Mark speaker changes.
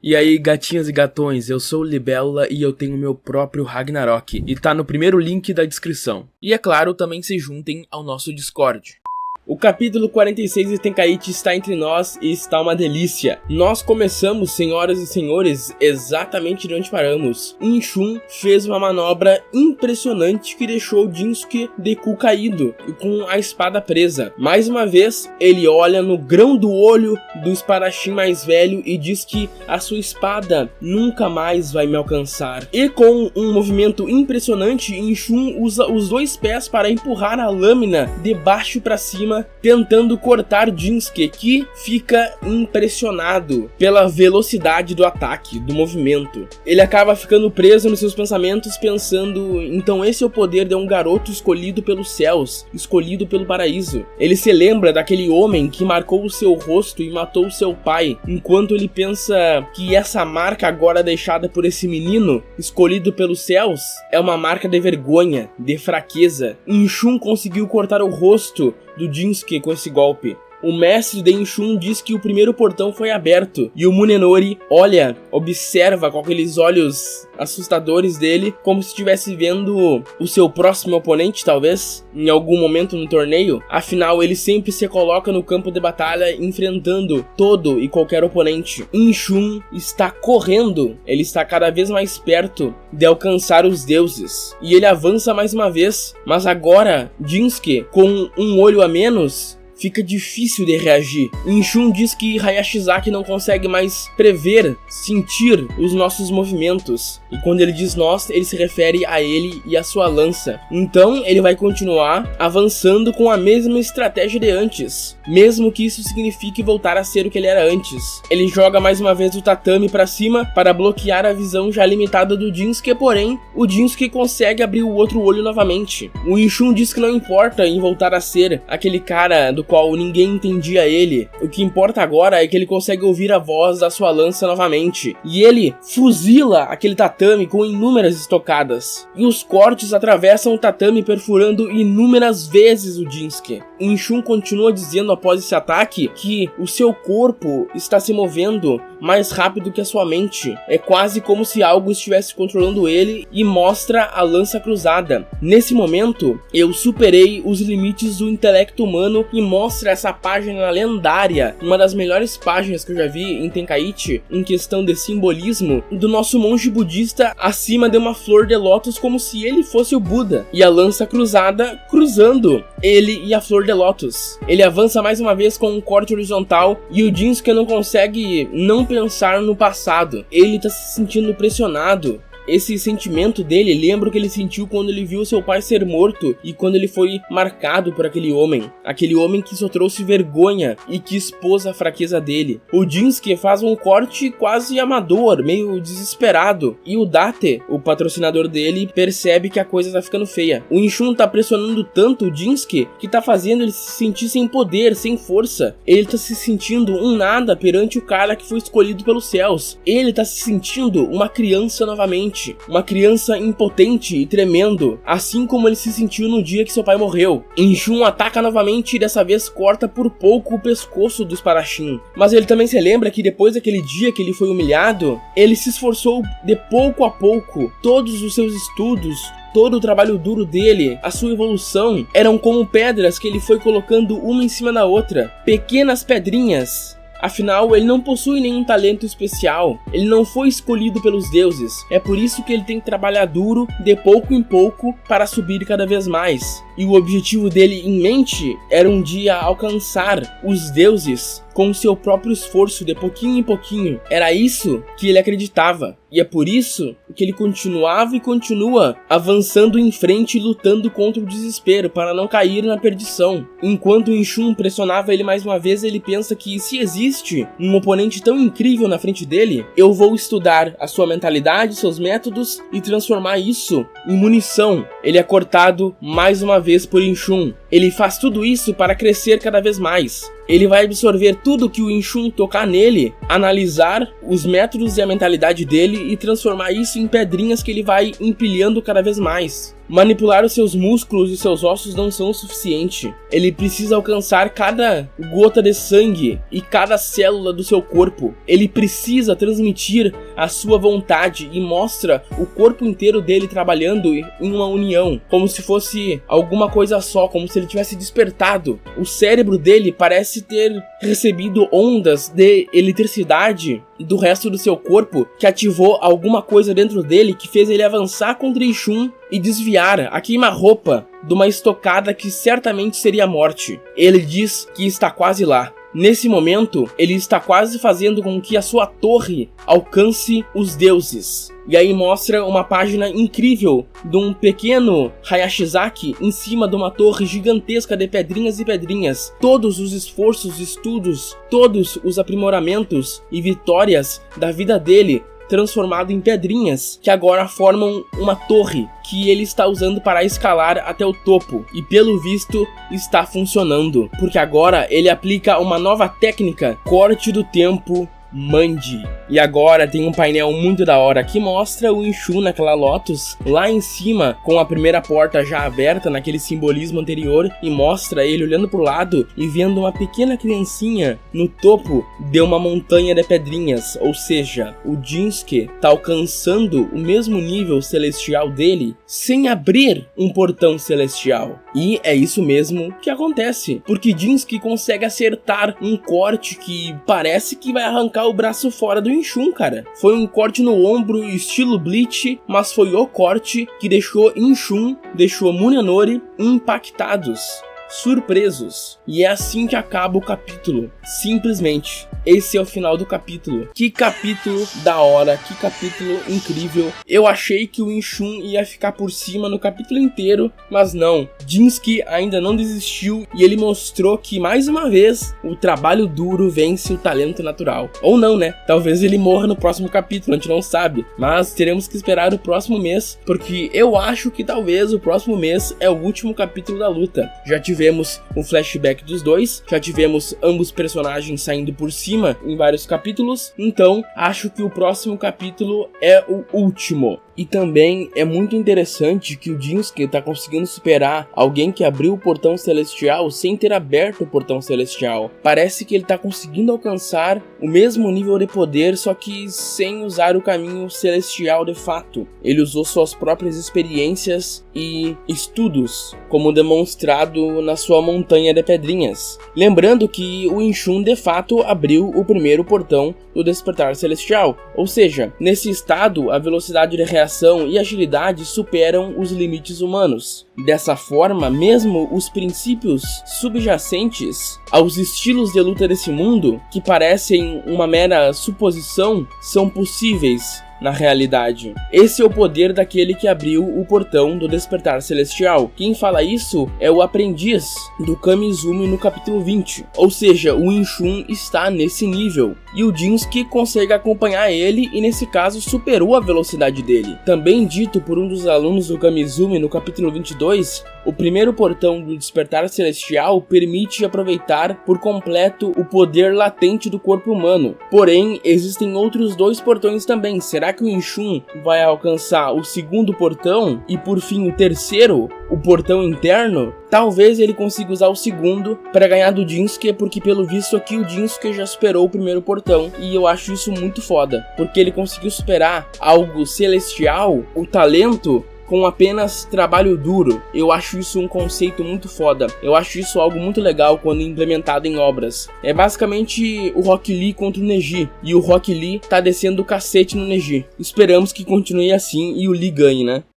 Speaker 1: E aí, gatinhas e gatões, eu sou o Libélula e eu tenho meu próprio Ragnarok, e tá no primeiro link da descrição. E é claro, também se juntem ao nosso Discord. O capítulo 46 de Tenkaichi está entre nós e está uma delícia. Nós começamos, senhoras e senhores, exatamente de onde paramos. Inshun fez uma manobra impressionante que deixou Jinsuke de cu caído e com a espada presa. Mais uma vez, ele olha no grão do olho do espadachim mais velho e diz que a sua espada nunca mais vai me alcançar. E com um movimento impressionante, Inshun usa os dois pés para empurrar a lâmina de baixo para cima, tentando cortar Jinsuke, que fica impressionado pela velocidade do ataque, do movimento. Ele acaba ficando preso nos seus pensamentos, pensando, então esse é o poder de um garoto escolhido pelos céus, escolhido pelo paraíso. Ele se lembra daquele homem que marcou o seu rosto e matou seu pai, enquanto ele pensa que essa marca agora deixada por esse menino, escolhido pelos céus, é uma marca de vergonha, de fraqueza. Inshun conseguiu cortar o rosto do Jinsuke com esse golpe. O mestre de Inshun diz que o primeiro portão foi aberto e o Munenori observa com aqueles olhos assustadores dele, como se estivesse vendo o seu próximo oponente, talvez, em algum momento no torneio. Afinal, ele sempre se coloca no campo de batalha enfrentando todo e qualquer oponente. Inshun está correndo, ele está cada vez mais perto de alcançar os deuses. E ele avança mais uma vez, mas agora, Jinsuke, com um olho a menos, fica difícil de reagir. Inshun diz que Hayashizaki não consegue mais prever, sentir os nossos movimentos. E quando ele diz nós, ele se refere a ele e a sua lança. Então ele vai continuar avançando com a mesma estratégia de antes, mesmo que isso signifique voltar a ser o que ele era antes. Ele joga mais uma vez o tatame para cima para bloquear a visão já limitada do Jinsuke, porém o Jinsuke consegue abrir o outro olho novamente. O Inshun diz que não importa em voltar a ser aquele cara do qual ninguém entendia ele. O que importa agora é que ele consegue ouvir a voz da sua lança novamente. E ele fuzila aquele tatame com inúmeras estocadas. E os cortes atravessam o tatame, perfurando inúmeras vezes o Jinsuke. Inshun continua dizendo após esse ataque que o seu corpo está se movendo mais rápido que a sua mente. É quase como se algo estivesse controlando ele, e mostra a lança cruzada. Nesse momento, eu superei os limites do intelecto humano e mostra essa página lendária, uma das melhores páginas que eu já vi em Tenkaichi, em questão de simbolismo, do nosso monge budista acima de uma flor de lótus, como se ele fosse o Buda, e a lança cruzada cruzando ele e a flor de lótus. Ele avança mais uma vez com um corte horizontal e o Jinsuke não consegue não pensar no passado. Ele tá se sentindo pressionado. Esse sentimento dele lembra o que ele sentiu quando ele viu seu pai ser morto e quando ele foi marcado por aquele homem que só trouxe vergonha e que expôs a fraqueza dele. O Jinsuke faz um corte quase amador, meio desesperado, e o Date, o patrocinador dele, percebe que a coisa tá ficando feia. O Inshun tá pressionando tanto o Jinsuke que tá fazendo ele se sentir sem poder, sem força. Ele tá se sentindo um nada perante o cara que foi escolhido pelos céus. Ele tá se sentindo uma criança novamente. Uma criança impotente e tremendo, assim como ele se sentiu no dia que seu pai morreu. Inshun ataca novamente e dessa vez corta por pouco o pescoço do espadachim. Mas ele também se lembra que depois daquele dia que ele foi humilhado, ele se esforçou de pouco a pouco. Todos os seus estudos, todo o trabalho duro dele, a sua evolução, eram como pedras que ele foi colocando uma em cima da outra. Pequenas pedrinhas. Afinal, ele não possui nenhum talento especial, ele não foi escolhido pelos deuses, é por isso que ele tem que trabalhar duro, de pouco em pouco, para subir cada vez mais. E o objetivo dele em mente era um dia alcançar os deuses com seu próprio esforço, de pouquinho em pouquinho. Era isso que ele acreditava. E é por isso que ele continuava e continua avançando em frente e lutando contra o desespero para não cair na perdição. Enquanto o Inshun pressionava ele mais uma vez, ele pensa que se existe um oponente tão incrível na frente dele, eu vou estudar a sua mentalidade, seus métodos e transformar isso em munição. Ele é cortado mais uma vez por Inshun. Ele faz tudo isso para crescer cada vez mais. Ele vai absorver tudo que o Inshun tocar nele, analisar os métodos e a mentalidade dele e transformar isso em pedrinhas que ele vai empilhando cada vez mais. manipular os seus músculos e seus ossos não são o suficiente. Ele precisa alcançar cada gota de sangue e cada célula do seu corpo. Ele precisa transmitir a sua vontade e mostra o corpo inteiro dele trabalhando em uma união, como se fosse alguma coisa só, como se ele tivesse despertado. O cérebro dele parece ter recebido ondas de eletricidade do resto do seu corpo, que ativou alguma coisa dentro dele que fez ele avançar contra Ishun e desviar a queima-roupa de uma estocada que certamente seria a morte. Ele diz que está quase lá. Nesse momento, ele está quase fazendo com que a sua torre alcance os deuses. E aí mostra uma página incrível de um pequeno Hayashizaki em cima de uma torre gigantesca de pedrinhas e pedrinhas. Todos os esforços, estudos, todos os aprimoramentos e vitórias da vida dele transformado em pedrinhas que agora formam uma torre que ele está usando para escalar até o topo, e pelo visto está funcionando, porque agora ele aplica uma nova técnica, corte do tempo Mandi. E agora tem um painel muito da hora que mostra o Ishun naquela Lotus lá em cima, com a primeira porta já aberta naquele simbolismo anterior, e mostra ele olhando pro lado e vendo uma pequena criancinha no topo de uma montanha de pedrinhas. Ou seja, o Jinsuke tá alcançando o mesmo nível celestial dele sem abrir um portão celestial. E é isso mesmo que acontece, porque Jinsuke consegue acertar um corte que parece que vai arrancar o braço fora do Ishun, cara. Foi um corte no ombro estilo Bleach, mas foi o corte que deixou Ishun, deixou Munenori impactados, surpresos. E é assim que acaba o capítulo, simplesmente. Esse é o final do capítulo. Que capítulo da hora, que capítulo incrível. Eu achei que o Ishun ia ficar por cima no capítulo inteiro, mas não. Jinsuke ainda não desistiu e ele mostrou que, mais uma vez, o trabalho duro vence o talento natural. Ou não, né? Talvez ele morra no próximo capítulo, a gente não sabe. Mas teremos que esperar o próximo mês, porque eu acho que talvez o próximo mês é o último capítulo da luta. Já tivemos o flashback dos dois, já tivemos ambos personagens saindo por cima em vários capítulos, então acho que o próximo capítulo é o último. E também é muito interessante que o Jinsuke tá conseguindo superar alguém que abriu o portão celestial sem ter aberto o portão celestial. Parece que ele tá conseguindo alcançar o mesmo nível de poder, só que sem usar o caminho celestial de fato. Ele usou suas próprias experiências e estudos, como demonstrado na sua montanha de pedrinhas. Lembrando que o Ishun de fato abriu o primeiro portão do despertar celestial, ou seja, nesse estado a velocidade de reação e agilidade superam os limites humanos. Dessa forma, mesmo os princípios subjacentes aos estilos de luta desse mundo, que parecem uma mera suposição, são possíveis na realidade. Esse é o poder daquele que abriu o portão do despertar celestial. Quem fala isso é o aprendiz do Kamizumi no capítulo 20. Ou seja, o Ishun está nesse nível. E o Jinsuke consegue acompanhar ele e nesse caso superou a velocidade dele. Também dito por um dos alunos do Kamizumi no capítulo 22, o primeiro portão do despertar celestial permite aproveitar por completo o poder latente do corpo humano. Porém, existem outros dois portões também. Será que o Ishun vai alcançar o segundo portão e por fim o terceiro, o portão interno? Talvez ele consiga usar o segundo para ganhar do Jinsuke, porque pelo visto aqui o Jinsuke já superou o primeiro portão e eu acho isso muito foda, porque ele conseguiu superar algo celestial, o talento, com apenas trabalho duro. Eu acho isso um conceito muito foda. Eu acho isso algo muito legal quando implementado em obras. É basicamente o Rock Lee contra o Neji, e o Rock Lee tá descendo o cacete no Neji. Esperamos que continue assim e o Lee ganhe, né?